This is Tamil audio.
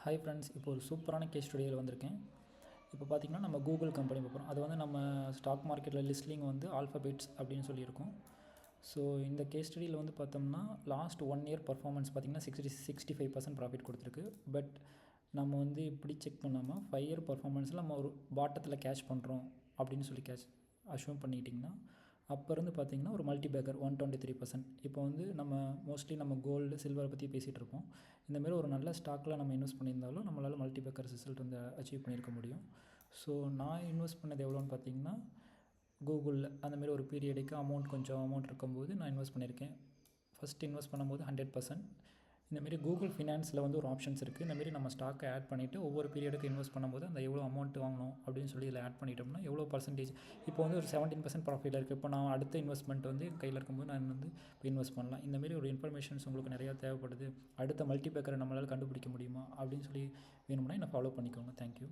ஹாய் ஃப்ரெண்ட்ஸ், இப்போ ஒரு சூப்பரான கேஸ் ஸ்டடியில் வந்திருக்கேன். இப்போ பார்த்திங்கன்னா நம்ம கூகுள் கம்பெனி பார்க்குறோம். அது வந்து நம்ம ஸ்டாக் மார்க்கெட்டில் லிஸ்ட்லிங் வந்து ஆல்ஃபபெட்ஸ் அப்படின்னு சொல்லியிருக்கோம். ஸோ இந்த கேஸ் ஸ்டடியில் வந்து பார்த்தோம்னா லாஸ்ட் 1 இயர் பர்ஃபார்மன்ஸ் பார்த்திங்கன்னா 65% ப்ராஃபிட் கொடுத்துருக்கு. பட் நம்ம வந்து இப்படி செக் பண்ணாமல் 5 இயர் பர்ஃபார்மன்ஸில் நம்ம ஒரு பாட்டத்தில் கேஷ் பண்ணுறோம் அப்படின்னு சொல்லி அஷ்யூம் பண்ணிக்கிட்டிங்கன்னா அப்போ இருந்து பார்த்திங்கன்னா ஒரு மல்டி பேக்கர் 123%. இப்போ வந்து நம்ம மோஸ்ட்லி நம்ம கோல்டு சில்வரை பற்றி பேசிகிட்டு இருப்போம். இந்தமாரி ஒரு நல்ல ஸ்டாக்கில் நம்ம இன்வெஸ்ட் பண்ணியிருந்தாலும் நம்மளால் மல்டி பேக்கர் ரிசல்ட் வந்து அச்சீவ் பண்ணியிருக்க முடியும். ஸோ நான் இன்வெஸ்ட் பண்ணது எவ்வளோன்னு பார்த்திங்கன்னா கூகுளில் அந்தமாரி ஒரு பீரியடுக்கு கொஞ்சம் அமௌண்ட் இருக்கும்போது நான் இன்வெஸ்ட் பண்ணியிருக்கேன். ஃபஸ்ட் இன்வெஸ்ட் பண்ணும்போது 100%. இந்தமாரி கூகுள் ஃபினான்ஸில் வந்து ஒரு ஆப்ஷன்ஸ் இருக்குது. இந்தமாரி நம்ம ஸ்டாக்கை ஆட் பண்ணிவிட்டு ஒவ்வொரு பீரியடுக்கு இன்வெஸ்ட் பண்ணும்போது அந்த எவ்வளோ அமௌண்ட் வாங்கணும் அப்படின்னு சொல்லி இதில் ஆட் பண்ணிட்டோம்னா எவ்வளோ பர்சன்டேஜ் இப்போ வந்து ஒரு 17% ப்ராஃபிட்டில் இருக்குது. இப்போ நான் அடுத்த இன்வெஸ்ட்மெண்ட் வந்து கையில் இருக்கும்போது நான் வந்து இப்போ இன்வெஸ்ட் பண்ணலாம். இந்தமாரி ஒரு இன்ஃபர்மேஷன்ஸ் உங்களுக்கு நிறையா தேவைப்படுது. அடுத்த மல்டி பேக்கரை நம்மளால் கண்டுபிடிக்க முடியுமா அப்படின்னு சொல்லி வேணும்னா என்னை ஃபாலோ பண்ணிக்கோங்க. தேங்க்யூ.